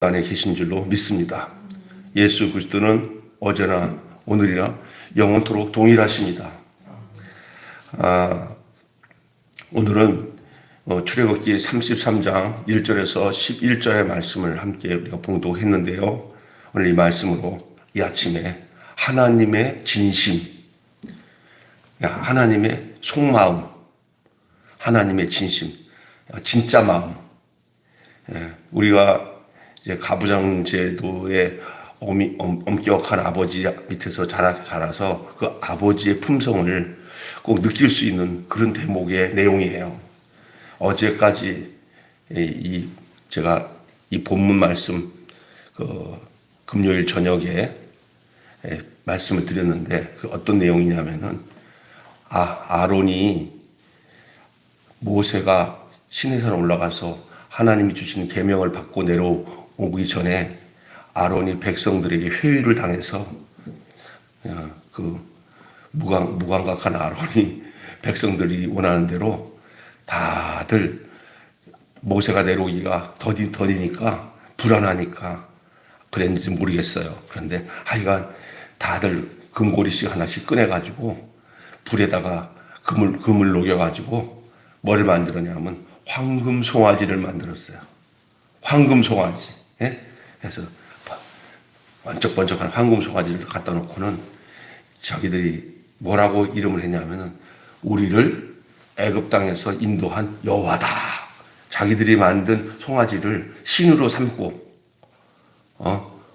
안에 계신 줄로 믿습니다. 예수 그리스도는 어제나 오늘이나 영원토록 동일하십니다. 오늘은 출애굽기 33장 1절에서 11절의 말씀을 함께 우리가 봉독했는데요. 오늘 이 말씀으로 이 아침에 하나님의 진심, 하나님의 속마음, 하나님의 진심, 진짜 마음, 우리가 이제 가부장 제도의 엄격한 아버지 밑에서 자라서 그 아버지의 품성을 꼭 느낄 수 있는 그런 대목의 내용이에요. 어제까지 제가 이 본문 말씀 금요일 저녁에 말씀을 드렸는데 그 어떤 내용이냐면은 아론이 모세가 시내산에 올라가서 하나님이 주신 계명을 받고 내려오기 전에 아론이 백성들에게 회유를 당해서 그 무감각한 아론이 백성들이 원하는 대로 다들 모세가 내려오기가 더디니까 불안하니까 그랬는지 모르겠어요. 그런데 하여간 다들 금고리씩 하나씩 꺼내가지고 불에다가 금을 녹여가지고 뭐를 만들었냐면 황금 송아지를 만들었어요. 황금 송아지. 예? 그래서 번쩍번쩍한 황금 송아지를 갖다 놓고는 자기들이 뭐라고 이름을 했냐면은 우리를 애굽 땅에서 인도한 여호와다. 자기들이 만든 송아지를 신으로 삼고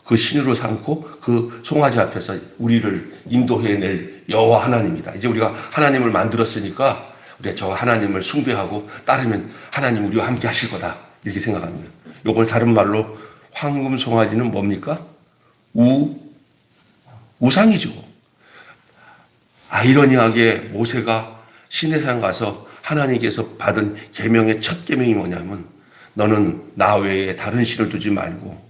그 신으로 삼고 그 송아지 앞에서 우리를 인도해낼 여호와 하나님이다. 이제 우리가 하나님을 만들었으니까 우리가 저 하나님을 숭배하고 따르면 하나님 우리와 함께 하실 거다. 이렇게 생각합니다. 이걸 다른 말로 황금 송아지는 뭡니까? 우상이죠. 아이러니하게 모세가 시내산 가서 하나님께서 받은 계명의 첫 계명이 뭐냐면 너는 나 외에 다른 신을 두지 말고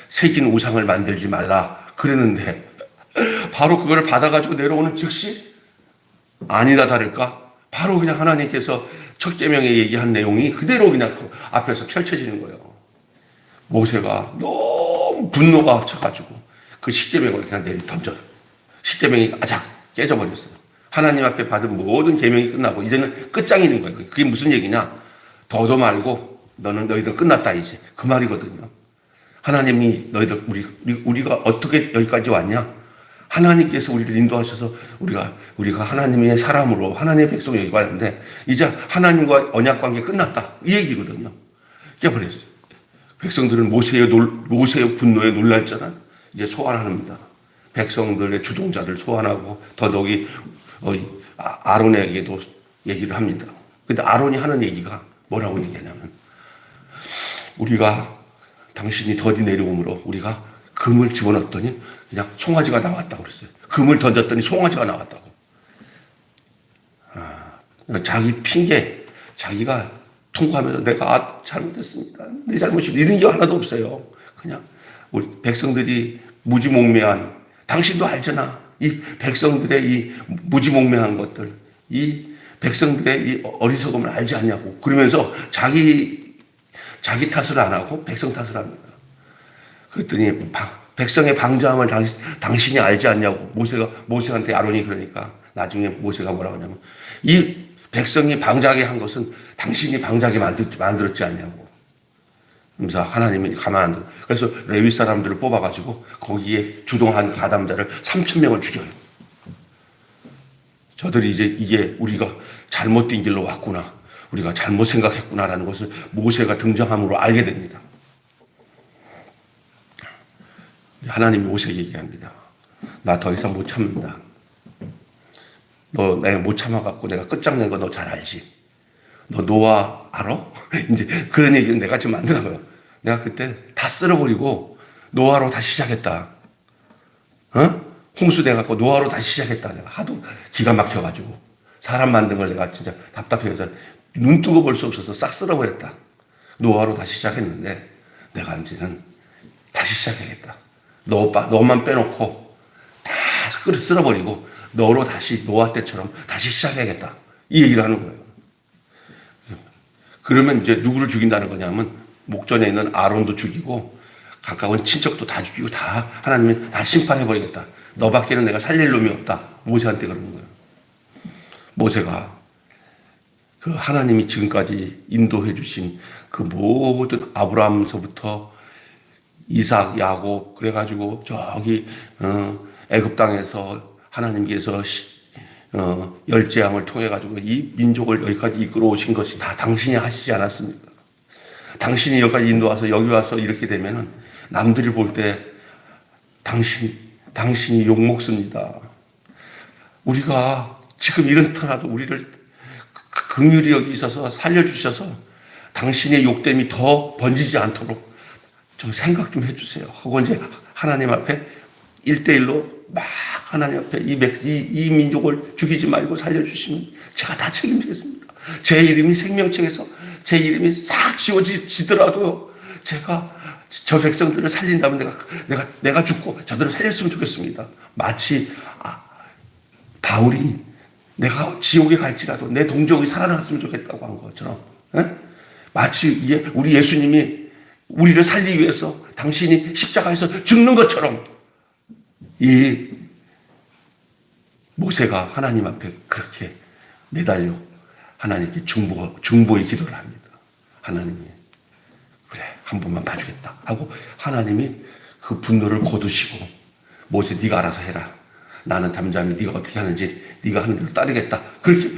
새긴 우상을 만들지 말라 그랬는데 바로 그걸 받아가지고 내려오는 즉시 아니다 다를까 바로 그냥 하나님께서 첫 계명에 얘기한 내용이 그대로 그냥 그 앞에서 펼쳐지는 거예요. 모세가 너무 분노가 쳐가지고 그 십계명을 그냥 내리 던져요. 십계명이 아작 깨져버렸어요. 하나님 앞에 받은 모든 계명이 끝나고 이제는 끝장이는 거예요. 그게 무슨 얘기냐? 더도 말고 너희들 끝났다 이제 그 말이거든요. 하나님이 너희들 우리가 어떻게 여기까지 왔냐? 하나님께서 우리를 인도하셔서 우리가 하나님의 사람으로 하나님의 백성이 여기 왔는데 이제 하나님과 언약 관계 끝났다 이 얘기거든요. 깨버렸어요. 백성들은 모세의 분노에 놀랐잖아. 이제 소환합니다. 백성들의 주동자들 소환하고 더더욱이 아론에게도 얘기를 합니다. 근데 아론이 하는 얘기가 뭐라고 얘기하냐면 우리가 당신이 더디 내려옴으로 우리가 금을 집어넣었더니 그냥 송아지가 나왔다고 그랬어요. 금을 던졌더니 송아지가 나왔다고. 자기 핑계, 자기가 통과하면서 내가 잘못했습니다. 내 잘못입니다. 이런 게 하나도 없어요. 그냥 우리 백성들이 무지몽매한, 당신도 알잖아. 이 백성들의 이 무지몽매한 것들, 이 백성들의 이 어리석음을 알지 않냐고. 그러면서 자기 탓을 안 하고 백성 탓을 합니다. 그랬더니 백성의 방자함을 당신이 알지 않냐고. 모세한테 아론이 그러니까 나중에 모세가 뭐라고 하냐면 이 백성이 방자하게 한 것은 당신이 방자하게 만들었지 않냐고. 그래서 하나님이 가만 안 둬. 그래서 레위 사람들을 뽑아가지고 거기에 주동한 가담자를 3,000명을 죽여요. 저들이 이제 이게 우리가 잘못된 길로 왔구나. 우리가 잘못 생각했구나라는 것을 모세가 등장함으로 알게 됩니다. 하나님이 모세에게 얘기합니다. 나 더 이상 못 참는다. 내가 못 참아갖고 내가 끝장낸 거 너 잘 알지? 너 노아 알아? 이제 그런 얘기는 내가 지금 만드는 거야. 내가 그때 다 쓸어버리고 노아로 다시 시작했다. 홍수 돼갖고 노아로 다시 시작했다. 내가 하도 기가 막혀가지고 사람 만든 걸 내가 진짜 답답해서 눈 뜨고 볼 수 없어서 싹 쓸어버렸다. 노아로 다시 시작했는데 내가 이제는 다시 시작해야겠다. 너만 빼놓고 다 쓸어버리고 너로 다시 노아 때처럼 다시 시작해야겠다. 이 얘기를 하는 거예요. 그러면 이제 누구를 죽인다는 거냐면 목전에 있는 아론도 죽이고 가까운 친척도 다 죽이고 다 하나님이 다 심판해버리겠다. 너밖에는 내가 살릴 놈이 없다. 모세한테 그러는 거예요. 모세가 그 하나님이 지금까지 인도해 주신 그 모든 아브라함서부터 이삭, 야곱 그래가지고 저기 애굽 땅에서 하나님께서 열재앙을 통해 가지고 이 민족을 여기까지 이끌어 오신 것이 다 당신이 하시지 않았습니까? 당신이 여기까지 인도와서 여기 와서 이렇게 되면은 남들이 볼 때 당신이 욕먹습니다. 우리가 지금 이렇더라도 우리를 긍휼히 여기 있어서 살려주셔서 당신의 욕됨이 더 번지지 않도록 좀 생각 좀 해주세요. 하고 이제 하나님 앞에 1대1로 막 하나님 앞에 이 민족을 죽이지 말고 살려주시면 제가 다 책임지겠습니다. 제 이름이 생명책에서 제 이름이 싹 지워지더라도 제가 저 백성들을 살린다면 내가 죽고 저들을 살렸으면 좋겠습니다. 마치 바울이 내가 지옥에 갈지라도 내 동족이 살아났으면 좋겠다고 한 것처럼 마치 우리 예수님이 우리를 살리기 위해서 당신이 십자가에서 죽는 것처럼 이 모세가 하나님 앞에 그렇게 매달려 하나님께 중보의 기도를 합니다. 하나님이 그래 한 번만 봐주겠다 하고 하나님이 그 분노를 거두시고 모세 네가 알아서 해라. 나는 잠잠히 네가 어떻게 하는지 네가 하는 대로 따르겠다. 그렇게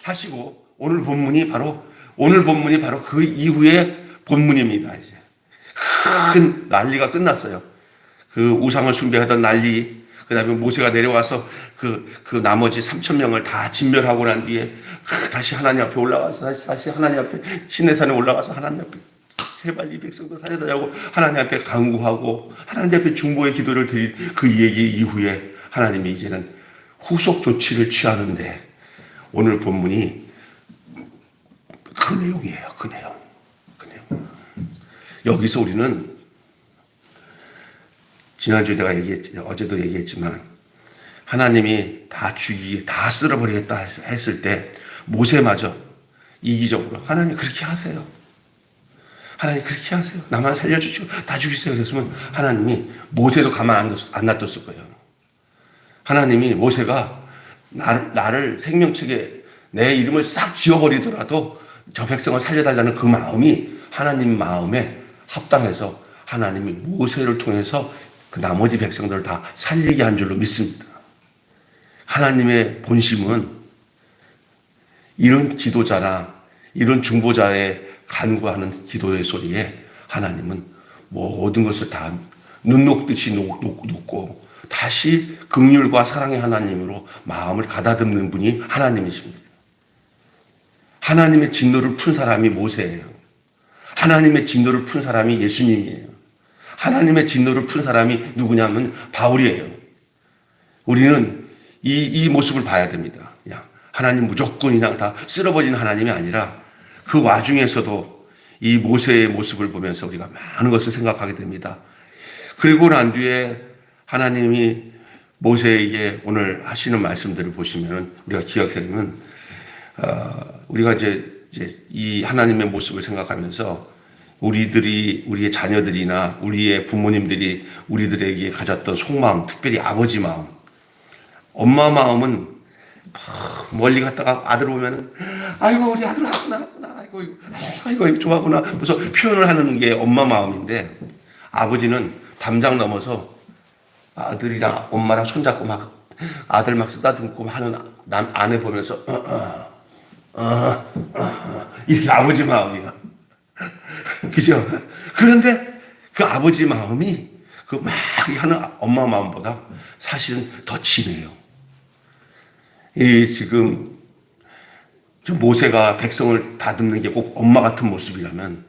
하시고 오늘 본문이 바로 그 이후의 본문입니다. 이제 큰 난리가 끝났어요. 그 우상을 숭배하던 난리, 그 다음에 모세가 내려와서 그 나머지 3,000명을 다 진멸하고 난 뒤에 다시 하나님 앞에 올라가서 다시 하나님 앞에 시내산에 올라가서 하나님 앞에 제발 이 백성들 살려달라고 하나님 앞에 간구하고 하나님 앞에 중보의 기도를 드린 그 얘기 이후에 하나님이 이제는 후속 조치를 취하는데 오늘 본문이 그 내용이에요. 그 내용. 여기서 우리는 지난주에 내가 어제도 얘기했지만 하나님이 다 쓸어버리겠다 했을 때 모세마저 이기적으로 하나님 그렇게 하세요. 하나님 그렇게 하세요. 나만 살려주시고 다 죽이세요. 그랬으면 하나님이 모세도 가만 안 놔뒀을 거예요. 하나님이 모세가 나를 생명책에 내 이름을 싹 지워버리더라도 저 백성을 살려달라는 그 마음이 하나님 마음에 합당해서 하나님이 모세를 통해서 그 나머지 백성들을 다 살리게 한 줄로 믿습니다. 하나님의 본심은 이런 지도자나 이런 중보자의 간구하는 기도의 소리에 하나님은 모든 것을 다 눈 녹듯이 녹고 다시 긍휼과 사랑의 하나님으로 마음을 가다듬는 분이 하나님이십니다. 하나님의 진노를 푼 사람이 모세예요. 하나님의 진노를 푼 사람이 예수님이에요. 하나님의 진노를 푼 사람이 누구냐면 바울이에요. 우리는 이 모습을 봐야 됩니다. 그냥 하나님 무조건 그냥 다 쓸어버리는 하나님이 아니라 그 와중에서도 이 모세의 모습을 보면서 우리가 많은 것을 생각하게 됩니다. 그리고 난 뒤에 하나님이 모세에게 오늘 하시는 말씀들을 보시면 우리가 기억하면 우리가 이제 이 하나님의 모습을 생각하면서 우리의 자녀들이나 우리의 부모님들이 우리들에게 가졌던 속마음, 특별히 아버지 마음, 엄마 마음은 멀리 갔다가 아들 오면은 아이고 우리 아들 왔구나, 아이고 좋아하구나. 그래서 표현을 하는 게 엄마 마음인데 아버지는 담장 넘어서 아들이랑 엄마랑 손잡고 막 아들 막 쓰다듬고 하는 아내 보면서 이렇게 아버지 마음이야. 그죠? 그런데 그 아버지 마음이 그 막 하는 엄마 마음보다 사실은 더 진해요. 지금 모세가 백성을 다듬는 게 꼭 엄마 같은 모습이라면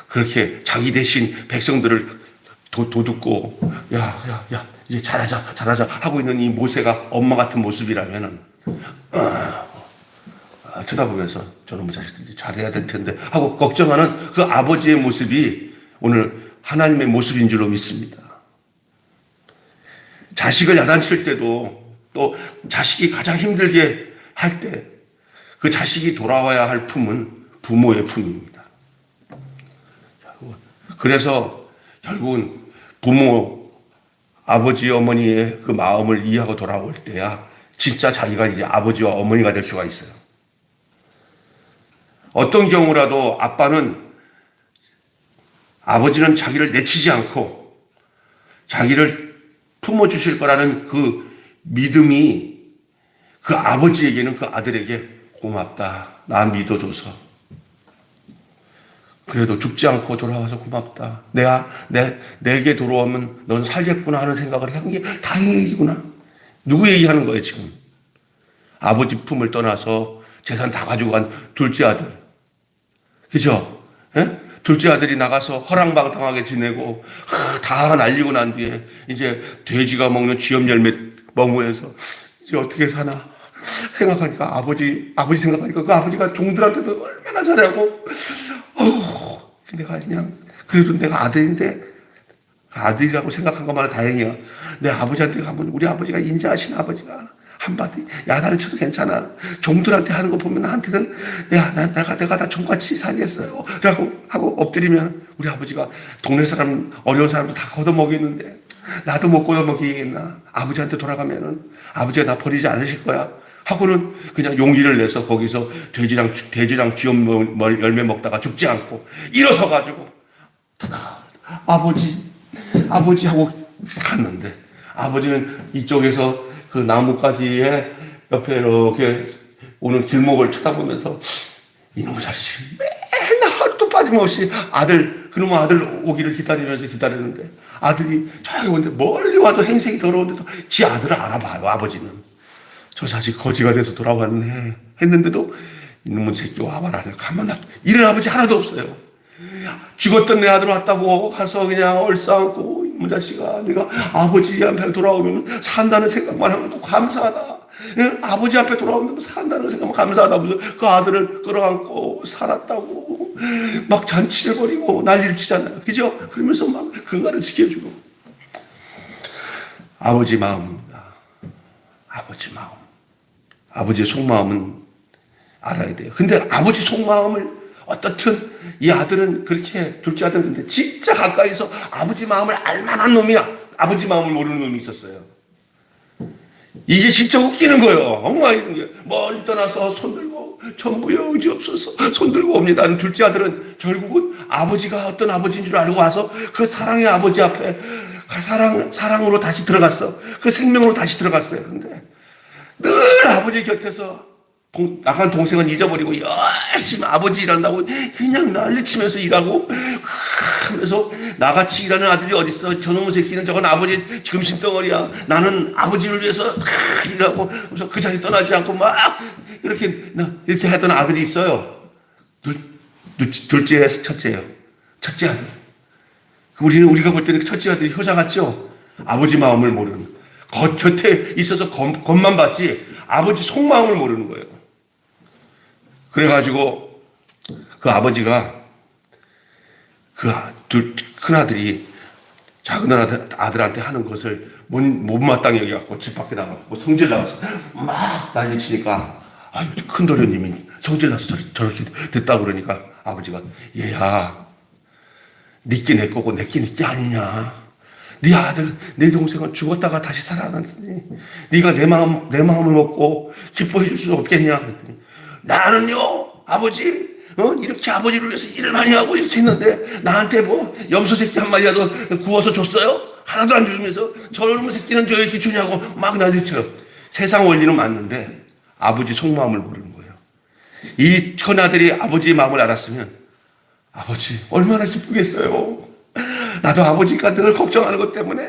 그렇게 자기 대신 백성들을 도둑고 야 이제 잘하자 하고 있는 이 모세가 엄마 같은 모습이라면 쳐다보면서 저놈의 자식들이 잘해야 될 텐데 하고 걱정하는 그 아버지의 모습이 오늘 하나님의 모습인 줄로 믿습니다. 자식을 야단칠 때도 또 자식이 가장 힘들게 할 때 그 자식이 돌아와야 할 품은 부모의 품입니다. 그래서 결국은 부모, 아버지, 어머니의 그 마음을 이해하고 돌아올 때야 진짜 자기가 이제 아버지와 어머니가 될 수가 있어요. 어떤 경우라도 아버지는 자기를 내치지 않고 자기를 품어주실 거라는 그 믿음이 그 아버지에게는 그 아들에게 고맙다. 나 믿어줘서. 그래도 죽지 않고 돌아와서 고맙다. 내게 돌아오면 넌 살겠구나 하는 생각을 한 게 다행이구나. 누구 얘기하는 거예요, 지금? 아버지 품을 떠나서 재산 다 가지고 간 둘째 아들. 그죠? 예? 둘째 아들이 나가서 허랑방탕하게 지내고 다 날리고 난 뒤에 이제 돼지가 먹는 쥐염 열매 먹으면서 이제 어떻게 사나 생각하니까 아버지 생각하니까 그 아버지가 종들한테도 얼마나 잘하고 내가 그냥 그래도 내가 아들인데 아들이라고 생각한 것만은 다행이야. 내 아버지한테 가면 우리 아버지가 인자하신 아버지가 한마디 야단을 쳐도 괜찮아. 종들한테 하는 거 보면 나한테는 내가 다 종같이 살겠어요 라고 하고 엎드리면 우리 아버지가 동네 사람 어려운 사람도 다 걷어먹이는데 나도 못 걷어먹이겠나. 아버지한테 돌아가면은 아버지가 나 버리지 않으실 거야 하고는 그냥 용기를 내서 거기서 돼지랑 쥐염 열매 먹다가 죽지 않고 일어서 가지고 아버지 하고 갔는데 아버지는 이쪽에서 그 나뭇가지에 옆에 이렇게 오는 길목을 쳐다보면서 이놈의 자식 맨날 하루도 빠짐없이 그놈의 아들 오기를 기다리는데 아들이 저기 오는데 멀리 와도 행색이 더러운데도 지 아들을 알아봐요. 아버지는 저 자식 거지가 돼서 돌아왔네 했는데도 이놈의 새끼 와봐라. 가만 놔. 이런 아버지 하나도 없어요. 죽었던 내 아들 왔다고 가서 그냥 얼싸안고 이놈의 자식아 네가 아버지 앞에 돌아오면 산다는 생각만 하면 또 감사하다. 아버지 앞에 돌아오면 산다는 생각만 감사하다. 무슨 그 아들을 끌어안고 살았다고 막 잔치를 벌이고 난리를 치잖아요. 그죠? 그러면서 막 근간을 지켜주고. 아버지 마음입니다. 아버지 마음. 아버지의 속마음은 알아야 돼요. 근데 아버지 속마음을 어떻든 이 아들은 그렇게 둘째 아들은 근데 진짜 가까이서 아버지 마음을 알만한 놈이야. 아버지 마음을 모르는 놈이 있었어요. 이게 진짜 웃기는 거예요. 엄마 이런 게 멀리 떠나서 손들고 전부여 의지 없어서 손들고 옵니다. 둘째 아들은 결국은 아버지가 어떤 아버지인 줄 알고 와서 그 사랑의 아버지 앞에 사랑으로 다시 들어갔어. 그 생명으로 다시 들어갔어요. 근데 늘 아버지 곁에서 나간 동생은 잊어버리고 열심히 아버지 일한다고 그냥 난리치면서 일하고 하면서 나같이 일하는 아들이 어딨어. 저놈의 새끼는 저건 아버지 금신덩어리야. 나는 아버지를 위해서 일하고 그 자리 떠나지 않고 막 이렇게 하던 아들이 있어요. 둘째에서 첫째예요. 첫째 아들. 우리가 볼 때는 첫째 아들이 효자 같죠. 아버지 마음을 모르는. 곁에 있어서 겉만 봤지 아버지 속마음을 모르는 거예요. 그래가지고 그 아버지가 그 큰아들이 작은 아들한테 하는 것을 못마땅히 여겨갖고 집 밖에 나가고 성질 나가서 막 난리치니까 큰 도련님이 성질 나서 저렇게 됐다고 그러니까 아버지가 얘야 니께 내 거고 내께 니께 아니냐. 네 아들, 내 동생은 죽었다가 다시 살아났으니 네가 내 마음을 먹고 기뻐해 줄 수 없겠냐. 그랬더니 나는요 아버지 이렇게 아버지를 위해서 일을 많이 하고 이렇게 했는데 나한테 뭐 염소 새끼 한 마리라도 구워서 줬어요? 하나도 안 주면서 저놈의 새끼는 저 이렇게 주냐고 막 난리쳐요. 세상 원리는 맞는데 아버지 속마음을 모르는 거예요. 이 큰아들이 아버지의 마음을 알았으면 아버지 얼마나 기쁘겠어요. 나도 아버지가 늘 걱정하는 것 때문에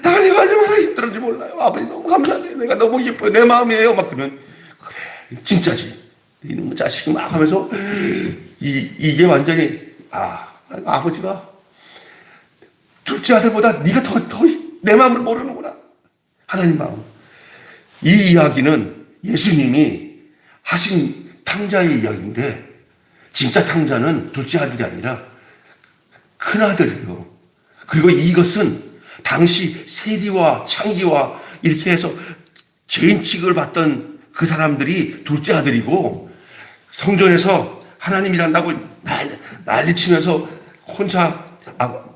내가 얼마나 힘들었는지 몰라요. 아버지 너무 감사해요. 내가 너무 기뻐요. 내 마음이에요. 막 그러면 그래 진짜지. 이놈의 자식 막 하면서 이게 완전히 아버지가 둘째 아들보다 네가 더 내 마음을 모르는구나. 하나님 마음. 이 이야기는 예수님이 하신 탕자의 이야기인데 진짜 탕자는 둘째 아들이 아니라 큰아들이에요. 그리고 이것은 당시 세리와 창기와 이렇게 해서 죄인 취급을 받던 그 사람들이 둘째 아들이고 성전에서 하나님 일한다고 난리치면서 혼자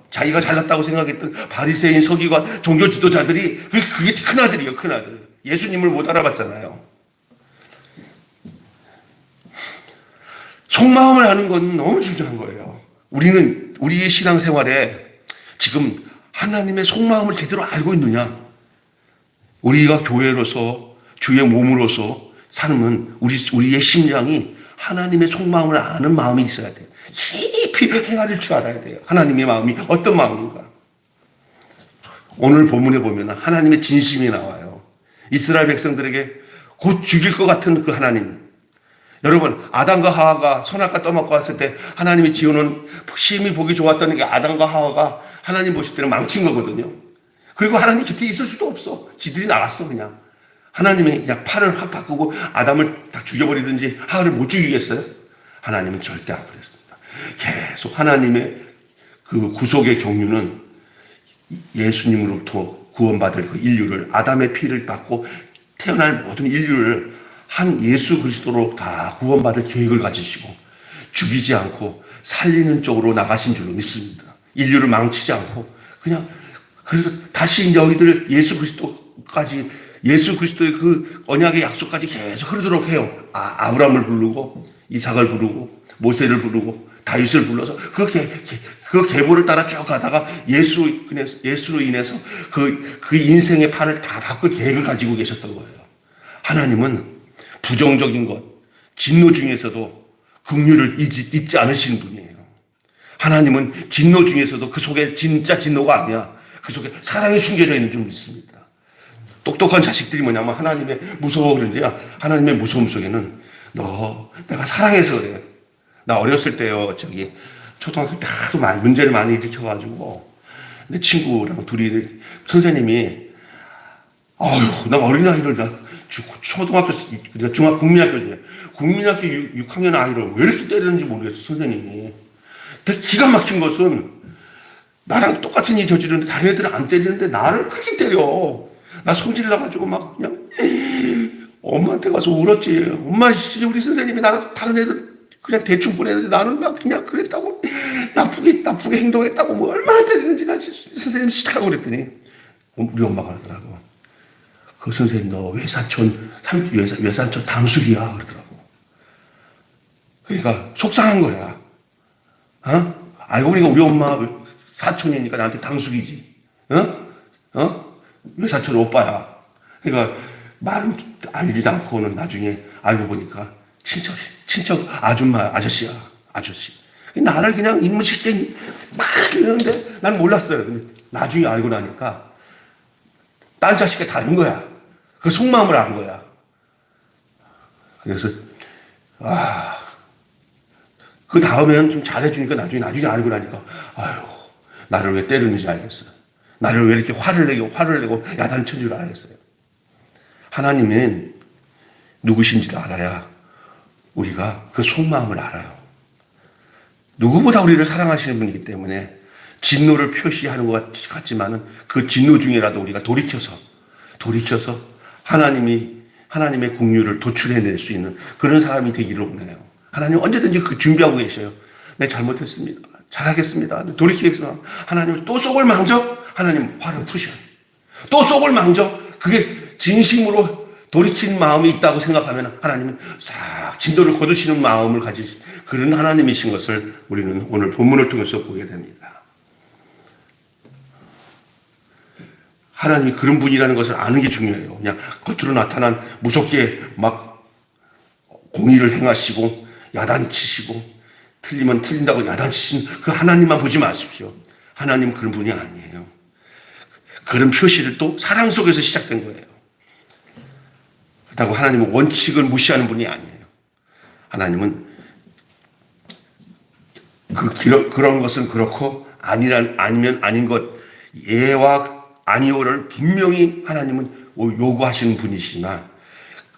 자기가 잘났다고 생각했던 바리새인 서기관 종교 지도자들이 그게 큰아들이에요. 큰아들. 예수님을 못 알아봤잖아요. 속마음을 아는 건 너무 중요한 거예요. 우리는 우리의 신앙생활에 지금 하나님의 속마음을 제대로 알고 있느냐? 우리가 교회로서 주의 몸으로서 삶은 우리의 심장이 하나님의 속마음을 아는 마음이 있어야 돼요. 깊이 헤아릴 줄 알아야 돼요. 하나님의 마음이 어떤 마음인가. 오늘 본문에 보면 하나님의 진심이 나와요. 이스라엘 백성들에게 곧 죽일 것 같은 그 하나님. 여러분, 아담과 하와가 선악과 떠먹고 왔을 때 하나님이 지어놓은 심히 보기 좋았던 게 아담과 하와가 하나님 보실 때는 망친 거거든요. 그리고 하나님 곁에 있을 수도 없어. 지들이 나갔어 그냥. 하나님이 그냥 팔을 확 바꾸고 아담을 딱 죽여버리든지 하와를 못 죽이겠어요? 하나님은 절대 안 그랬습니다. 계속 하나님의 그 구속의 경륜은 예수님으로부터 구원받을 그 인류를 아담의 피를 받고 태어날 모든 인류를 한 예수 그리스도로 다 구원받을 계획을 가지시고 죽이지 않고 살리는 쪽으로 나가신 줄로 믿습니다. 인류를 망치지 않고 그냥 그래서 다시 너희들 예수 그리스도까지 예수 그리스도의 그 언약의 약속까지 계속 흐르도록 해요. 아브라함을 부르고 이삭을 부르고 모세를 부르고 다윗을 불러서 그 계보를 따라 쭉 가다가 예수로 인해서 그 인생의 판을 다 바꿀 계획을 가지고 계셨던 거예요. 하나님은 부정적인 것, 진노 중에서도 긍휼을 잊지 않으시는 분이에요. 하나님은 진노 중에서도 그 속에 진짜 진노가 아니야. 그 속에 사랑이 숨겨져 있는 줄 믿습니다. 똑똑한 자식들이 뭐냐면 하나님의 무서워 그러는데요. 하나님의 무서움 속에는 내가 사랑해서 그래. 나 어렸을 때요, 초등학교 때 하도 문제를 많이 일으켜가지고 내 친구랑 둘이 선생님이 나 어린아이를 초등학교, 국민학교 6학년 아이를 왜 이렇게 때리는지 모르겠어, 선생님이. 근데 기가 막힌 것은 나랑 똑같은 일 저지르는데 다른 애들은 안 때리는데 나를 크게 때려. 나 성질 나가지고 막 그냥 엄마한테 가서 울었지. 엄마, 우리 선생님이 나는 다른 애들 그냥 대충 보내는데 나는 막 그냥 그랬다고 나쁘게 행동했다고 뭐 얼마나 때리는지 나 선생님 싫다고 그랬더니 우리 엄마가 그러더라고. 그 선생님 너 외사촌 당숙이야 그러더라고. 그러니까 속상한 거야. 알고 보니까 우리 엄마 사촌이니까 나한테 당숙이지. 외사촌 오빠야. 그러니까 말은 알지도 않고는 나중에 알고 보니까 친척 아저씨야. 아저씨. 나를 그냥 인문식계 막 이러는데 난 몰랐어요. 근데 나중에 알고 나니까 딸 자식이 다른 거야. 그 속마음을 안 거야. 그래서 그 다음에는 좀 잘해주니까 나중에 알고 나니까 나를 왜 때리는지 알겠어요. 나를 왜 이렇게 화를 내고 야단친 줄 알겠어요. 하나님은 누구신지를 알아야 우리가 그 속마음을 알아요. 누구보다 우리를 사랑하시는 분이기 때문에 진노를 표시하는 것 같지만은 그 진노 중에라도 우리가 돌이켜서 하나님의 공유를 도출해낼 수 있는 그런 사람이 되기를 원해요. 하나님 언제든지 그 준비하고 계셔요. 내 잘못했습니다. 잘하겠습니다. 돌이키겠습니다. 하나님 또 속을 망쳐? 하나님 화를 푸셔요. 또 속을 망쳐? 그게 진심으로 돌이킨 마음이 있다고 생각하면 하나님은 싹 진도를 거두시는 마음을 가지신 그런 하나님이신 것을 우리는 오늘 본문을 통해서 보게 됩니다. 하나님이 그런 분이라는 것을 아는 게 중요해요. 그냥 겉으로 나타난 무섭게 막 공의를 행하시고 야단치시고 틀리면 틀린다고 야단치신 그 하나님만 보지 마십시오. 하나님은 그런 분이 아니에요. 그런 표시를 또 사랑 속에서 시작된 거예요. 그렇다고 하나님은 원칙을 무시하는 분이 아니에요. 하나님은 그런 것은 그렇고 아니면 아닌 것 예와 아니오를 분명히 하나님은 요구하시는 분이시지만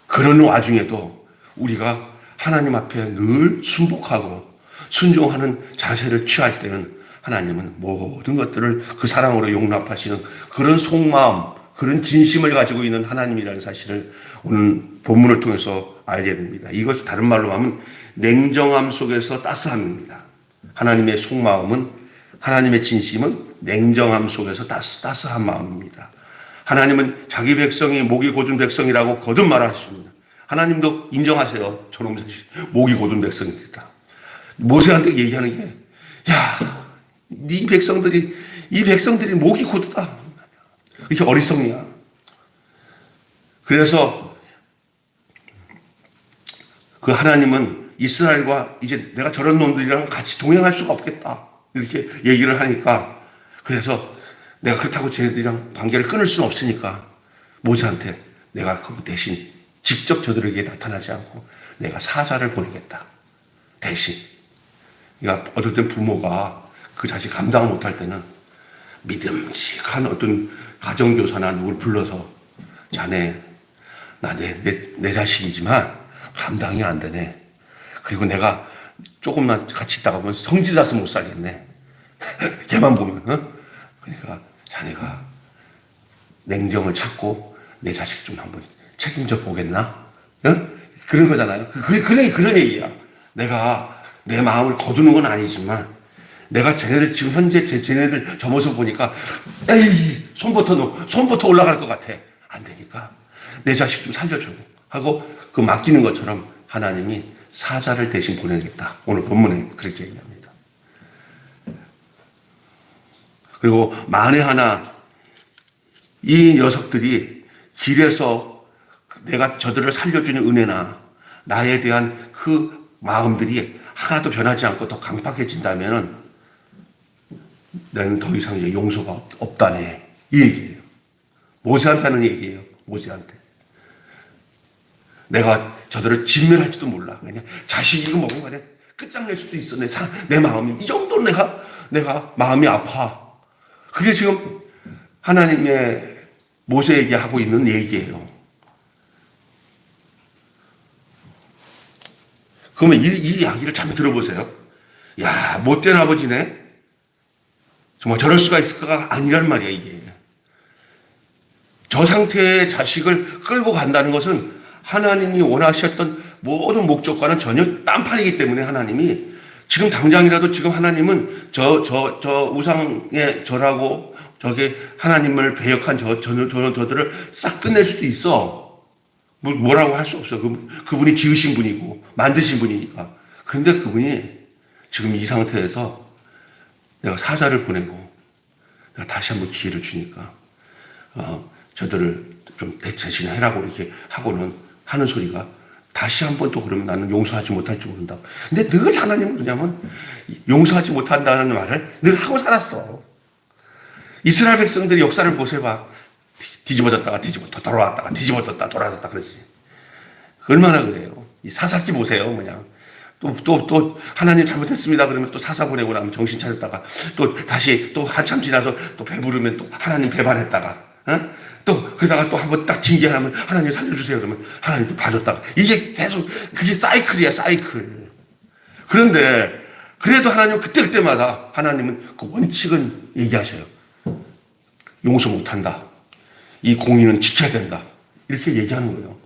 그런 와중에도 우리가 하나님 앞에 늘 순복하고 순종하는 자세를 취할 때는 하나님은 모든 것들을 그 사랑으로 용납하시는 그런 속마음, 그런 진심을 가지고 있는 하나님이라는 사실을 오늘 본문을 통해서 알게 됩니다. 이것이 다른 말로 하면 냉정함 속에서 따스함입니다. 하나님의 속마음은 하나님의 진심은 냉정함 속에서 따스한 마음입니다. 하나님은 자기 백성이 목이 곧은 백성이라고 거듭 말하십니다. 하나님도 인정하세요. 저놈 목이 곧은 백성이다. 모세한테 얘기하는 게, 야, 이 백성들이 목이 곧다. 이렇게 어리석냐. 그래서 그 하나님은 이스라엘과 이제 내가 저런 놈들이랑 같이 동행할 수가 없겠다. 이렇게 얘기를 하니까, 그래서 내가 그렇다고 쟤네들이랑 관계를 끊을 수는 없으니까 모세한테 내가 그 대신 직접 저들에게 나타나지 않고 내가 사자를 보내겠다. 대신. 그러니까 어떨 땐 부모가 그 자식 감당 못할 때는 믿음직한 어떤 가정교사나 누굴 불러서 자네, 나 내 자식이지만 감당이 안 되네. 그리고 내가 조금만 같이 있다가 보면 성질 나서 못 살겠네. 걔만 보면, 그러니까 자네가 냉정을 찾고 내 자식 좀 한번 책임져 보겠나? 그런 거잖아요. 그런 얘기야. 내가 내 마음을 거두는 건 아니지만 내가 쟤네들 지금 현재 쟤네들 저 모습 보니까 에이 손부터 올라갈 것 같아. 안 되니까 내 자식 좀 살려줘 하고 그 맡기는 것처럼 하나님이 사자를 대신 보내겠다. 오늘 본문에 그렇게 얘기합니다. 그리고 만에 하나 이 녀석들이 길에서 내가 저들을 살려주는 은혜나 나에 대한 그 마음들이 하나도 변하지 않고 더 강팍해진다면 나는 더 이상 이제 용서가 없다네. 이 얘기예요. 모세한테 하는 얘기예요. 모세한테. 내가 저들을 진멸할지도 몰라. 그냥 자식 이거 먹은 거냐 끝장낼 수도 있어. 내 마음이 이 정도로 내가 마음이 아파. 그게 지금 하나님의 모세에게 하고 있는 얘기예요. 그러면 이 이야기를 잘 들어보세요. 야, 못된 아버지네. 정말 저럴 수가 있을까가 아니란 말이야, 이게. 저 상태의 자식을 끌고 간다는 것은 하나님이 원하셨던 모든 목적과는 전혀 딴판이기 때문에 하나님이 지금 당장이라도 지금 하나님은 저 우상의 절하고 저게 하나님을 배역한 저들을 싹 끝낼 수도 있어. 뭐라고 할 수 없어. 그분이 지으신 분이고 만드신 분이니까. 그런데 그분이 지금 이 상태에서 내가 사자를 보내고 내가 다시 한번 기회를 주니까 저들을 좀 대신해라고 이렇게 하고는 하는 소리가 다시 한번 또 그러면 나는 용서하지 못할지 모른다. 근데 늘 하나님은 그러냐면 용서하지 못한다는 말을 늘 하고 살았어. 이스라엘 백성들의 역사를 보세요. 뒤집어졌다가 돌아왔다가 뒤집어졌다가 돌아왔다 그러지. 얼마나 그래요. 이 사사기 보세요. 그냥 또 하나님 잘못했습니다. 그러면 또 사사 보내고 나면 정신 차렸다가 또 다시 또 한참 지나서 또 배부르면 또 하나님 배반했다가 또 그러다가 또 한번 딱 징계하면 하나님 살려주세요. 그러면 하나님 또 봐줬다가 이게 계속 그게 사이클이야 사이클. 그런데 그래도 하나님 그때마다 하나님은 그 원칙은 얘기하셔요. 용서 못한다. 이 공의는 지켜야 된다. 이렇게 얘기하는 거예요.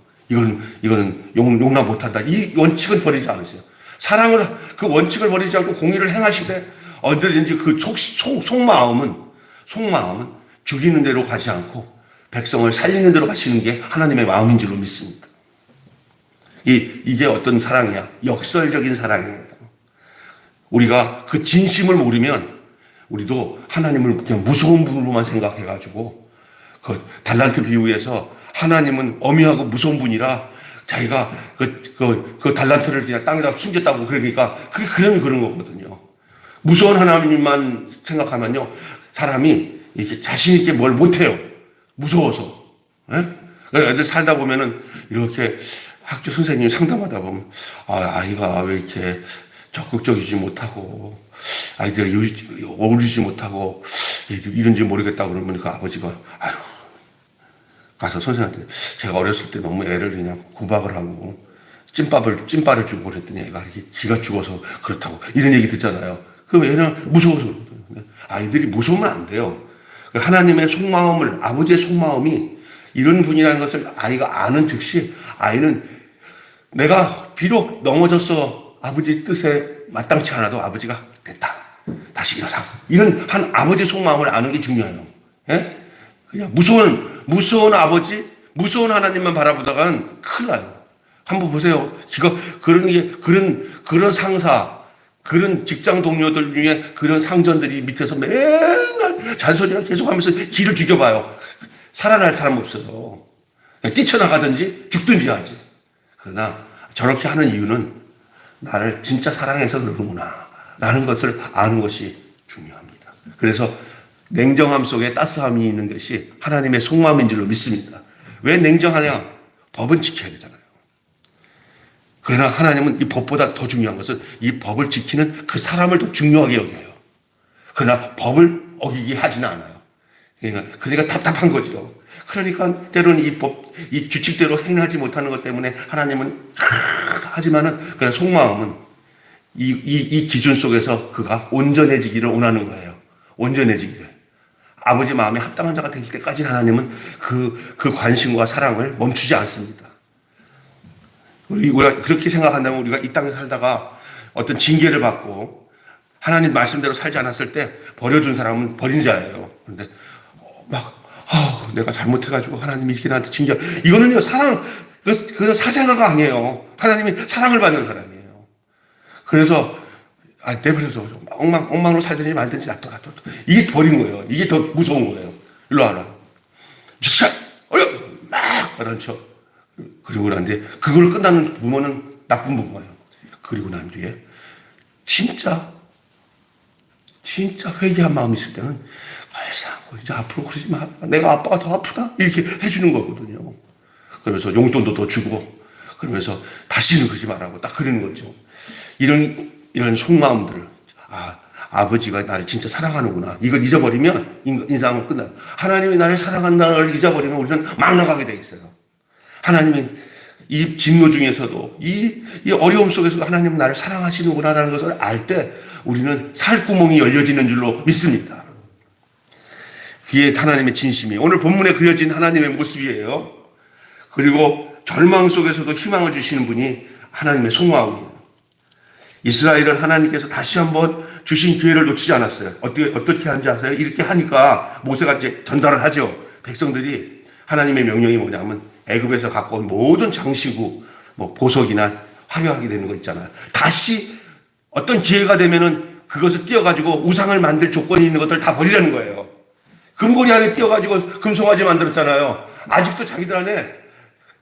이거는 용납 못한다. 이 원칙은 버리지 않으세요. 사랑을 그 원칙을 버리지 않고 공의를 행하시되 언제든지 그 속마음은 죽이는 대로 가지 않고 백성을 살리는 대로 가시는 게 하나님의 마음인 줄로 믿습니다. 이게 어떤 사랑이야? 역설적인 사랑이에요. 우리가 그 진심을 모르면 우리도 하나님을 그냥 무서운 분으로만 생각해가지고 그 달란트 비유에서 하나님은 어미하고 무서운 분이라 자기가 그 달란트를 그냥 땅에다 숨겼다고 그러니까 그게 그런 거거든요. 무서운 하나님만 생각하면요 사람이 이렇게 자신 있게 뭘 못해요. 무서워서. 애들 살다 보면은 이렇게 학교 선생님이 상담하다 보면 아이가 왜 이렇게 적극적이지 못하고 아이들이 어울리지 못하고 이런지 모르겠다 그러면 그 아버지가 가서 선생님한테 제가 어렸을 때 너무 애를 그냥 구박을 하고 찐빠를 주고 그랬더니 애가 이렇게 기가 죽어서 그렇다고 이런 얘기 듣잖아요. 그럼 애는 무서워서 아이들이 무서우면 안 돼요. 하나님의 속마음을 아버지의 속마음이 이런 분이라는 것을 아이가 아는 즉시 아이는 내가 비록 넘어져서 아버지 뜻에 마땅치 않아도 아버지가 됐다. 다시 일어서. 이런 한 아버지의 속마음을 아는 게 중요해요. 예? 그냥 무서운 아버지, 무서운 하나님만 바라보다가는 큰일 나요. 한번 보세요. 그런 상사, 그런 직장 동료들 중에 그런 상전들이 밑에서 맨날 잔소리를 계속 하면서 기를 죽여봐요. 살아날 사람 없어요. 뛰쳐나가든지 죽든지 하지. 그러나 저렇게 하는 이유는 나를 진짜 사랑해서 그러는구나 라는 것을 아는 것이 중요합니다. 그래서 냉정함 속에 따스함이 있는 것이 하나님의 속마음인 줄로 믿습니다. 왜 냉정하냐? 법은 지켜야 되잖아요. 그러나 하나님은 이 법보다 더 중요한 것은 이 법을 지키는 그 사람을 더 중요하게 여겨요. 그러나 법을 어기게 하지는 않아요. 그러니까 답답한 거죠. 그러니까 때로는 이 규칙대로 행하지 못하는 것 때문에 하나님은 하지만은 그런 속마음은 이 기준 속에서 그가 온전해지기를 원하는 거예요. 온전해지기를. 아버지 마음에 합당한 자가 될 때까지 하나님은 그 관심과 사랑을 멈추지 않습니다. 우리가 그렇게 생각한다면 우리가 이 땅에 살다가 어떤 징계를 받고 하나님 말씀대로 살지 않았을 때 버려둔 사람은 버린 자예요. 그런데 내가 잘못해가지고 하나님이 이렇게 나한테 징계. 이거는요, 그건 사생아가 아니에요. 하나님이 사랑을 받는 사람이에요. 그래서, 내버려둬. 엉망으로 살든지 말든지 놔둬. 이게 버린 거예요. 이게 더 무서운 거예요. 일로 와라. 막 받아쳐. 그리고 난 뒤에, 그걸 끝나는 부모는 나쁜 부모예요. 그리고 난 뒤에, 진짜 회개한 마음이 있을 때는, 이제 앞으로 그러지 마. 내가 아빠가 더 아프다? 이렇게 해주는 거거든요. 그러면서 용돈도 더 주고, 그러면서 다시는 그러지 말라고 딱 그러는 거죠. 이런 속마음들. 아버지가 나를 진짜 사랑하는구나. 이걸 잊어버리면 인상은 끝나요. 하나님이 나를 사랑한다는 걸 잊어버리면 우리는 막 나가게 돼 있어요. 하나님이 이 진노 중에서도 이 어려움 속에서도 하나님은 나를 사랑하시는구나라는 것을 알 때 우리는 살 구멍이 열려지는 줄로 믿습니다. 그게 하나님의 진심이에요. 오늘 본문에 그려진 하나님의 모습이에요. 그리고 절망 속에서도 희망을 주시는 분이 하나님의 속마음이에요. 이스라엘은 하나님께서 다시 한번 주신 기회를 놓치지 않았어요. 어떻게 하는지 아세요? 이렇게 하니까 모세가 이제 전달을 하죠. 백성들이 하나님의 명령이 뭐냐면 애굽에서 갖고 온 모든 장시구, 보석이나 화려하게 되는 거 있잖아요. 다시 어떤 기회가 되면은 그것을 띄어가지고 우상을 만들 조건이 있는 것들 다 버리라는 거예요. 금고리 안에 띄어가지고 금송아지 만들었잖아요. 아직도 자기들 안에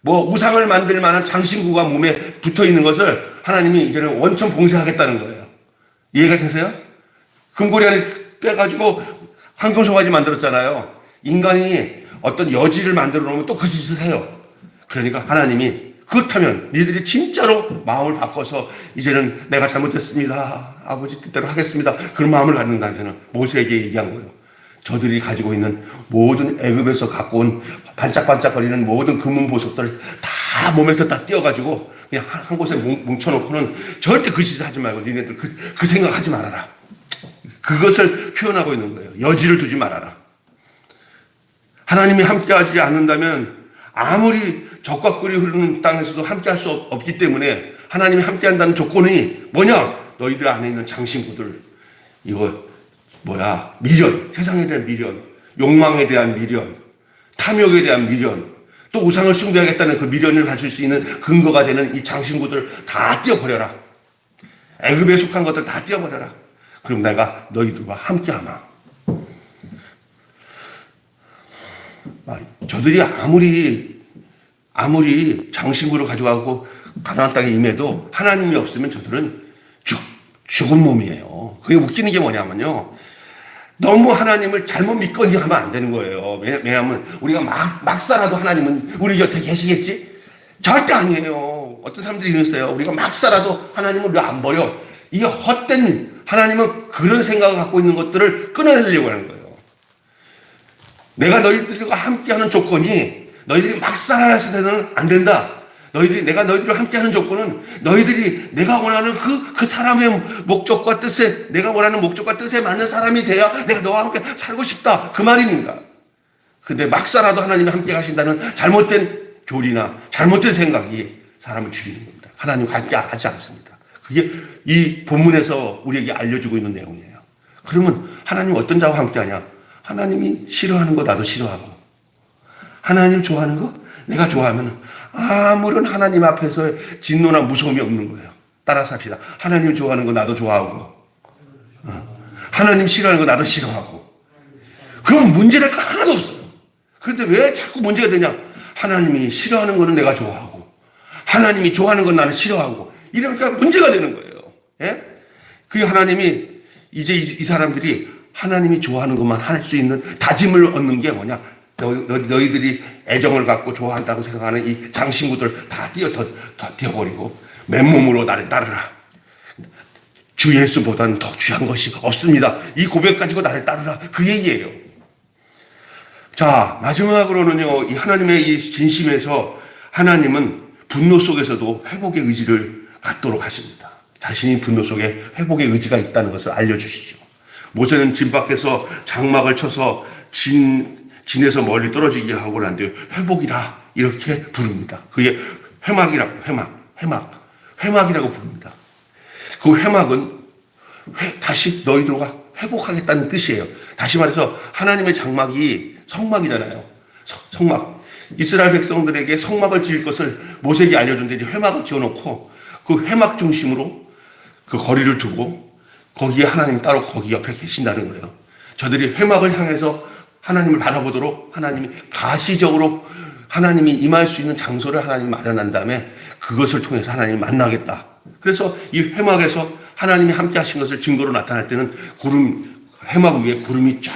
우상을 만들 만한 장신구가 몸에 붙어 있는 것을 하나님이 이제는 원천 봉쇄하겠다는 거예요. 이해가 되세요? 금고리 안에 빼가지고 황금송아지 만들었잖아요. 인간이 어떤 여지를 만들어 놓으면 또 그 짓을 해요. 그러니까 하나님이 그렇다면 니들이 진짜로 마음을 바꿔서 이제는 내가 잘못했습니다. 아버지 뜻대로 하겠습니다. 그런 마음을 갖는다면 모세에게 얘기한 거예요. 저들이 가지고 있는 모든 애굽에서 갖고 온 반짝반짝거리는 모든 금은 보석들 다 몸에서 다 띄어가지고 그냥 한 곳에 뭉쳐놓고는 절대 그 짓을 하지 말고 니네들 그 생각하지 말아라. 그것을 표현하고 있는 거예요. 여지를 두지 말아라. 하나님이 함께하지 않는다면 아무리 적과 꿀이 흐르는 땅에서도 함께할 수 없기 때문에 하나님이 함께한다는 조건이 뭐냐? 너희들 안에 있는 장신구들 이거 미련, 세상에 대한 미련, 욕망에 대한 미련, 탐욕에 대한 미련, 또 우상을 숭배하겠다는 그 미련을 가질 수 있는 근거가 되는 이 장신구들 다 띄어버려라. 애굽에 속한 것들 다 띄어버려라. 그럼 내가 너희들과 함께하마. 저들이 아무리 장신구를 가져가고 가나안 땅에 임해도 하나님이 없으면 저들은 죽은 몸이에요. 그게 웃기는 게 뭐냐면요. 너무 하나님을 잘못 믿거니 하면 안 되는 거예요. 왜냐하면 우리가 막 살아도 하나님은 우리 곁에 계시겠지? 절대 아니에요. 어떤 사람들이 이러세요. 우리가 막 살아도 하나님은 우리 안 버려. 이게 헛된, 하나님은 그런 생각을 갖고 있는 것들을 끊어내려고 하는 거예요. 내가 너희들과 함께하는 조건이 너희들이 막 살아서는 안 된다. 내가 너희들과 함께하는 조건은 너희들이 내가 원하는 그 사람의 목적과 뜻에, 내가 원하는 목적과 뜻에 맞는 사람이 돼야 내가 너와 함께 살고 싶다. 그 말입니다. 근데 막 살아도 하나님이 함께 가신다는 잘못된 교리나 잘못된 생각이 사람을 죽이는 겁니다. 하나님과 함께 하지 않습니다. 그게 이 본문에서 우리에게 알려주고 있는 내용이에요. 그러면 하나님 어떤 자와 함께하냐? 하나님이 싫어하는 거 나도 싫어하고, 하나님 좋아하는 거 내가 좋아하면 아무런 하나님 앞에서 진노나 무서움이 없는 거예요. 따라서 합시다. 하나님 좋아하는 거 나도 좋아하고, 하나님 싫어하는 거 나도 싫어하고. 그럼 문제될 거 하나도 없어요. 그런데 왜 자꾸 문제가 되냐? 하나님이 싫어하는 거는 내가 좋아하고, 하나님이 좋아하는 건 나는 싫어하고, 이러니까 문제가 되는 거예요. 예? 그 하나님이 이제 이 사람들이 하나님이 좋아하는 것만 할 수 있는 다짐을 얻는 게 뭐냐? 너희들이 애정을 갖고 좋아한다고 생각하는 이 장신구들 다 띄어버리고 맨몸으로 나를 따르라. 주 예수보다는 더 귀한 것이 없습니다. 이 고백 가지고 나를 따르라. 그 얘기예요. 자, 마지막으로는요, 이 하나님의 이 진심에서 하나님은 분노 속에서도 회복의 의지를 갖도록 하십니다. 자신이 분노 속에 회복의 의지가 있다는 것을 알려주시죠. 모세는 진 밖에서 장막을 쳐서 진에서 멀리 떨어지게 하고 난 뒤에 회복이라 이렇게 부릅니다. 그게 회막이라고, 회막이라고 부릅니다. 그 회막은 다시 너희들과 회복하겠다는 뜻이에요. 다시 말해서 하나님의 장막이 성막이잖아요. 성막. 이스라엘 백성들에게 성막을 지을 것을 모세에게 알려줬는데 이제 회막을 지어놓고 그 회막 중심으로 그 거리를 두고 거기에 하나님 따로 거기 옆에 계신다는 거예요. 저들이 회막을 향해서 하나님을 바라보도록 하나님이 가시적으로 하나님이 임할 수 있는 장소를 하나님이 마련한 다음에 그것을 통해서 하나님이 만나겠다. 그래서 이 회막에서 하나님이 함께 하신 것을 증거로 나타날 때는 회막 위에 구름이 쫙,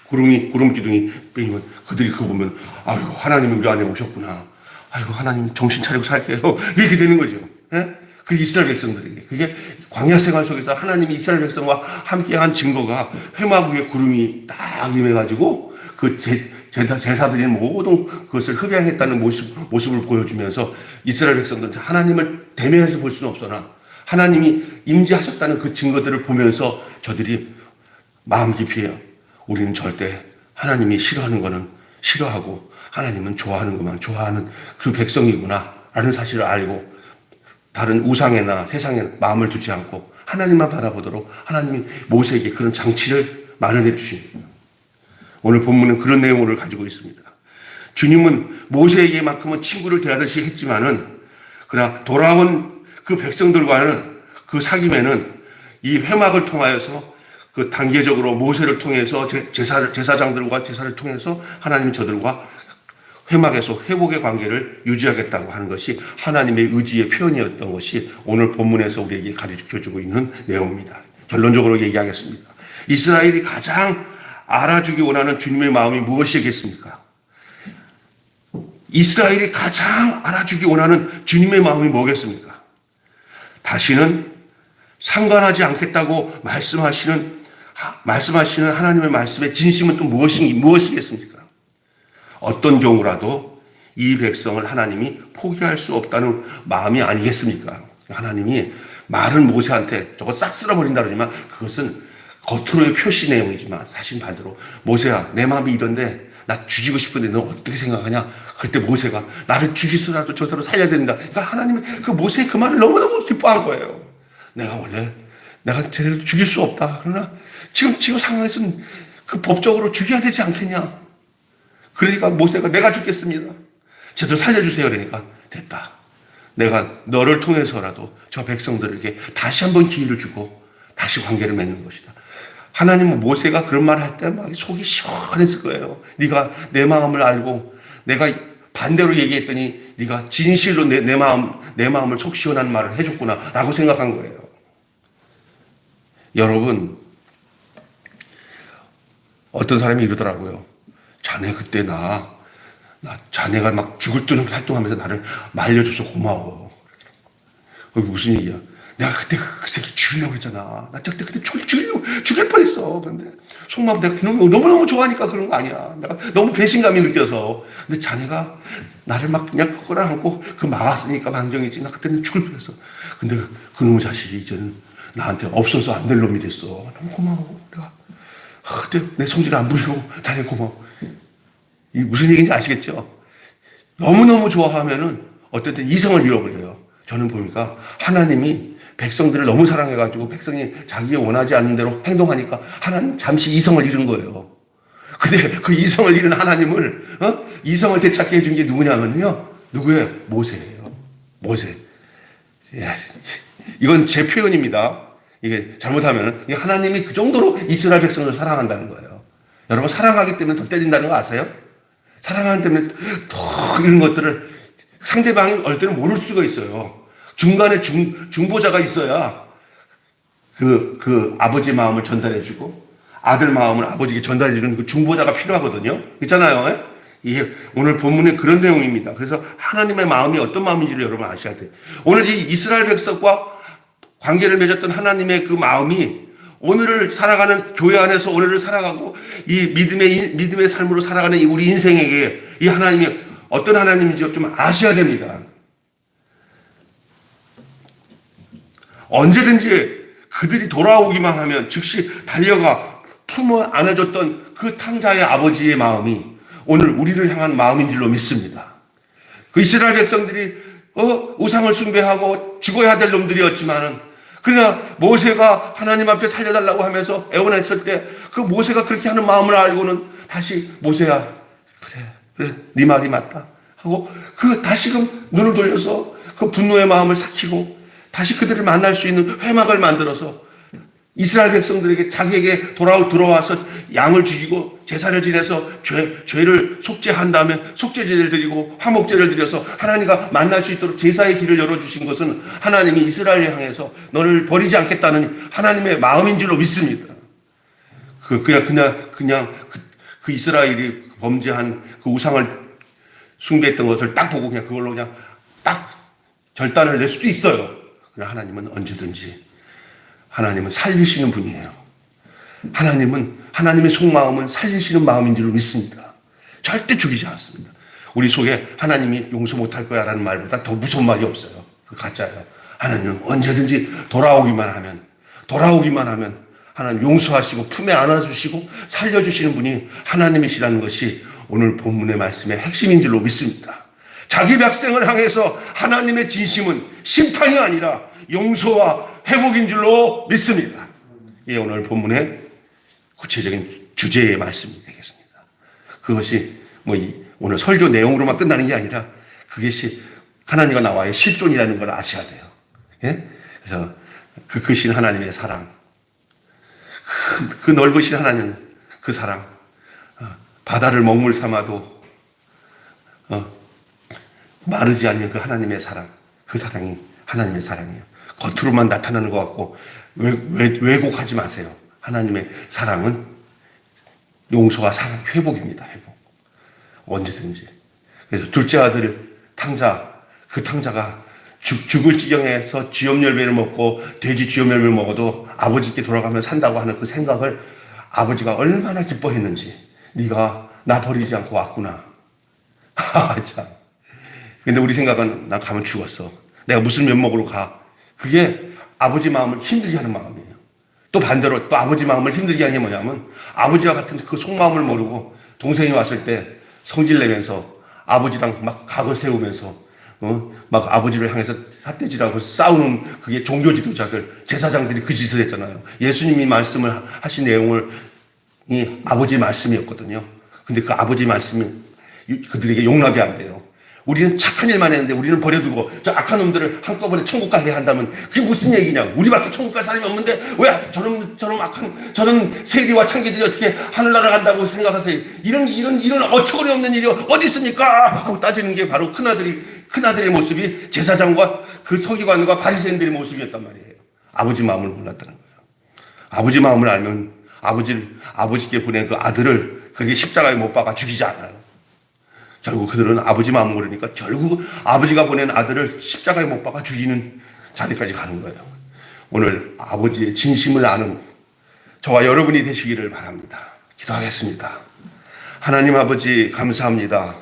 구름 기둥이 빼이면 그들이 그거 보면, 아이고, 하나님이 우리 안에 오셨구나. 아이고, 하나님 정신 차리고 살게요. 이렇게 되는 거죠. 예? 그 이스라엘 백성들에게. 그게 광야 생활 속에서 하나님이 이스라엘 백성과 함께 한 증거가 회막 위에 구름이 딱 임해가지고 그 제사드린 모든 그것을 흡양했다는 모습을 보여주면서 이스라엘 백성들은 하나님을 대면해서 볼 수는 없으나 하나님이 임재하셨다는 그 증거들을 보면서 저들이 마음 깊이 우리는 절대 하나님이 싫어하는 거는 싫어하고 하나님은 좋아하는 것만 좋아하는 그 백성이구나 라는 사실을 알고 다른 우상에나 세상에 마음을 두지 않고 하나님만 바라보도록 하나님이 모세에게 그런 장치를 마련해 주십니다. 오늘 본문은 그런 내용을 가지고 있습니다. 주님은 모세에게만큼은 친구를 대하듯이 했지만은 그러나 돌아온 그 백성들과는 그 사귐에는 이 회막을 통하여서 그 단계적으로 모세를 통해서 제사장들과 제사를 통해서 하나님이 저들과 회막에서 회복의 관계를 유지하겠다고 하는 것이 하나님의 의지의 표현이었던 것이 오늘 본문에서 우리에게 가르쳐주고 있는 내용입니다. 결론적으로 얘기하겠습니다. 이스라엘이 가장 알아주기 원하는 주님의 마음이 무엇이겠습니까? 이스라엘이 가장 알아주기 원하는 주님의 마음이 뭐겠습니까? 다시는 상관하지 않겠다고 말씀하시는 하나님의 말씀의 진심은 또 무엇이겠습니까? 어떤 경우라도 이 백성을 하나님이 포기할 수 없다는 마음이 아니겠습니까? 하나님이 말은 모세한테 저거 싹 쓸어버린다 그러지만 그것은 겉으로의 표시 내용이지만 사실 반대로 모세야 내 마음이 이런데 나 죽이고 싶은데 너 어떻게 생각하냐? 그때 모세가 나를 죽이서라도 저대로 살려야 된다. 그러니까 하나님은 그 모세의 그 말을 너무너무 기뻐한 거예요. 내가 제대로 죽일 수 없다. 그러나 지금 상황에서는 그 법적으로 죽여야 되지 않겠냐? 그러니까 모세가 내가 죽겠습니다. 제대로 살려주세요. 그러니까 됐다. 내가 너를 통해서라도 저 백성들에게 다시 한번 기회를 주고 다시 관계를 맺는 것이다. 하나님은 모세가 그런 말을 할 때 막 속이 시원했을 거예요. 네가 내 마음을 알고 내가 반대로 얘기했더니 네가 진실로 내 마음을 속 시원한 말을 해줬구나 라고 생각한 거예요. 여러분, 어떤 사람이 이러더라고요. 자네 그때 자네가 막 죽을 듯 활동하면서 나를 말려줘서 고마워. 그게 무슨 얘기야? 내가 그때 그 새끼 죽이려고 했잖아. 나 그때 죽일 뻔했어. 그런데 속마음 내가 너무너무 좋아하니까 그런 거 아니야. 내가 너무 배신감이 느껴서. 근데 자네가 나를 막 그냥 끌어안고 그 막았으니까 망정이지. 나 그때는 죽을 뻔했어. 근데 그놈의 자식이 이제는 나한테 없어서 안 될 놈이 됐어. 너무 고마워. 내가 그때 내 성질 안 부리고 자네 고마워. 이 무슨 얘기인지 아시겠죠? 너무너무 좋아하면은 어떤 때 이성을 잃어버려요. 저는 보니까 하나님이 백성들을 너무 사랑해가지고 백성이 자기가 원하지 않는 대로 행동하니까 하나님 잠시 이성을 잃은 거예요. 근데 그 이성을 잃은 하나님을 이성을 되찾게 해준 게 누구냐면요. 누구예요? 모세예요. 모세. 이건 제 표현입니다. 이게 잘못하면 하나님이 그 정도로 이스라엘 백성을 사랑한다는 거예요. 여러분 사랑하기 때문에 더 때린다는 거 아세요? 사랑하기 때문에 더 이런 것들을 상대방이 어떨 때는 모를 수가 있어요. 중간에 중보자가 있어야 그 아버지 마음을 전달해주고 아들 마음을 아버지에게 전달해주는 그 중보자가 필요하거든요. 있잖아요. 이게 오늘 본문에 그런 내용입니다. 그래서 하나님의 마음이 어떤 마음인지를 여러분 아셔야 돼요. 오늘 이 이스라엘 백성과 관계를 맺었던 하나님의 그 마음이 오늘을 살아가는 교회 안에서 오늘을 살아가고 이 믿음의 삶으로 살아가는 이 우리 인생에게 이 하나님이 어떤 하나님인지 좀 아셔야 됩니다. 언제든지 그들이 돌아오기만 하면 즉시 달려가 품어 안아줬던 그 탕자의 아버지의 마음이 오늘 우리를 향한 마음인 줄로 믿습니다. 그 이스라엘 백성들이 우상을 숭배하고 죽어야 될 놈들이었지만은 그러나 모세가 하나님 앞에 살려달라고 하면서 애원했을 때 그 모세가 그렇게 하는 마음을 알고는 다시 모세야 그래 네 말이 맞다 하고 그 다시금 눈을 돌려서 그 분노의 마음을 삭히고 다시 그들을 만날 수 있는 회막을 만들어서 이스라엘 백성들에게 자기에게 들어와서 양을 죽이고 제사를 지내서 죄를 속죄한 다음에 속죄제를 드리고 화목제를 드려서 하나님과 만날 수 있도록 제사의 길을 열어주신 것은 하나님이 이스라엘을 향해서 너를 버리지 않겠다는 하나님의 마음인 줄로 믿습니다. 그냥 그 이스라엘이 범죄한 그 우상을 숭배했던 것을 딱 보고 그냥 그걸로 그냥 딱 결단을 낼 수도 있어요. 그러나 하나님은 언제든지 하나님은 살리시는 분이에요. 하나님의 속마음은 살리시는 마음인 줄로 믿습니다. 절대 죽이지 않습니다. 우리 속에 하나님이 용서 못할 거야 라는 말보다 더 무서운 말이 없어요. 그 가짜예요. 하나님은 언제든지 돌아오기만 하면 하나님 용서하시고 품에 안아주시고 살려주시는 분이 하나님이시라는 것이 오늘 본문의 말씀의 핵심인 줄로 믿습니다. 자기 백성을 향해서 하나님의 진심은 심판이 아니라 용서와 회복인 줄로 믿습니다. 이게 오늘 본문의 구체적인 주제의 말씀이 되겠습니다. 그것이 오늘 설교 내용으로만 끝나는 게 아니라 그것이 하나님과 나와의 실존이라는 걸 아셔야 돼요. 예? 그래서 그 크신 하나님의 사랑, 그 넓으신 하나님 그 사랑, 바다를 먹물 삼아도 마르지 않는 그 하나님의 사랑, 그 사랑이 하나님의 사랑이에요. 겉으로만 나타나는 것 같고 왜곡하지 마세요. 하나님의 사랑은 용서와 사랑, 회복입니다. 회복. 언제든지. 그래서 둘째 아들 그 탕자가 죽을 지경에서 쥐염열매를 먹고 돼지 쥐염열매를 먹어도 아버지께 돌아가면 산다고 하는 그 생각을 아버지가 얼마나 기뻐했는지. 네가 나 버리지 않고 왔구나. 참. 근데 우리 생각은 난 가면 죽었어. 내가 무슨 면목으로 가. 그게 아버지 마음을 힘들게 하는 마음이에요. 또 반대로 또 아버지 마음을 힘들게 하는 게 뭐냐면 아버지와 같은 그 속마음을 모르고 동생이 왔을 때 성질내면서 아버지랑 막 각을 세우면서 막 아버지를 향해서 삿대질하고 싸우는 그게 종교 지도자들, 제사장들이 그 짓을 했잖아요. 예수님이 말씀을 하신 이 아버지 말씀이었거든요. 근데 그 아버지 말씀이 그들에게 용납이 안 돼요. 우리는 착한 일만 했는데 우리는 버려두고 저 악한 놈들을 한꺼번에 천국 가게 한다면 그게 무슨 얘기냐고. 우리밖에 천국 갈 사람이 없는데 왜 저런 세리와 창기들이 어떻게 하늘나라 간다고 생각하세요? 이런 어처구니 없는 일이 어디 있습니까? 하고 따지는 게 바로 큰아들의 모습이 제사장과 그 서기관과 바리새인들의 모습이었단 말이에요. 아버지 마음을 몰랐다는 거예요. 아버지 마음을 알면 아버지께 보낸 그 아들을 그렇게 십자가에 못 박아 죽이지 않아요. 결국 그들은 아버지 마음을 모르니까 결국 아버지가 보낸 아들을 십자가에 못 박아 죽이는 자리까지 가는 거예요. 오늘 아버지의 진심을 아는 저와 여러분이 되시기를 바랍니다. 기도하겠습니다. 하나님 아버지 감사합니다.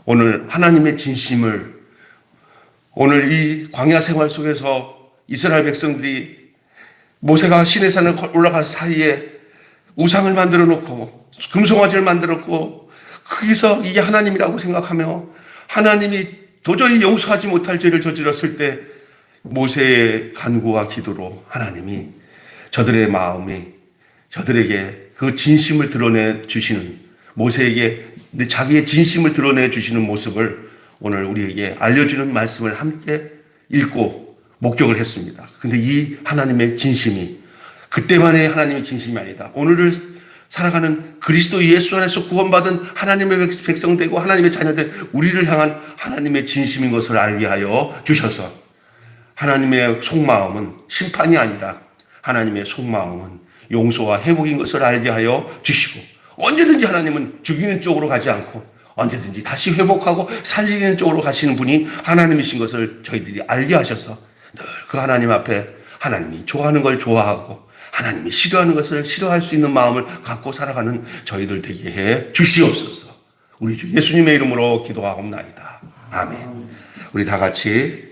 오늘 하나님의 진심을 오늘 이 광야 생활 속에서 이스라엘 백성들이 모세가 시내산을 올라갈 사이에 우상을 만들어 놓고 금송아지를 만들었고 거기서 이게 하나님이라고 생각하며 하나님이 도저히 용서하지 못할 죄를 저질렀을 때 모세의 간구와 기도로 하나님이 저들의 마음이 저들에게 그 진심을 드러내 주시는, 모세에게 자기의 진심을 드러내 주시는 모습을 오늘 우리에게 알려주는 말씀을 함께 읽고 목격을 했습니다. 근데 이 하나님의 진심이 그때만의 하나님의 진심이 아니다. 오늘을 살아가는 그리스도 예수 안에서 구원받은 하나님의 백성 되고 하나님의 자녀들 우리를 향한 하나님의 진심인 것을 알게 하여 주셔서 하나님의 속마음은 심판이 아니라 하나님의 속마음은 용서와 회복인 것을 알게 하여 주시고, 언제든지 하나님은 죽이는 쪽으로 가지 않고 언제든지 다시 회복하고 살리는 쪽으로 가시는 분이 하나님이신 것을 저희들이 알게 하셔서 늘 그 하나님 앞에 하나님이 좋아하는 걸 좋아하고 하나님이 싫어하는 것을 싫어할 수 있는 마음을 갖고 살아가는 저희들 되게 해 주시옵소서. 우리 주 예수님의 이름으로 기도하옵나이다. 아멘. 우리 다 같이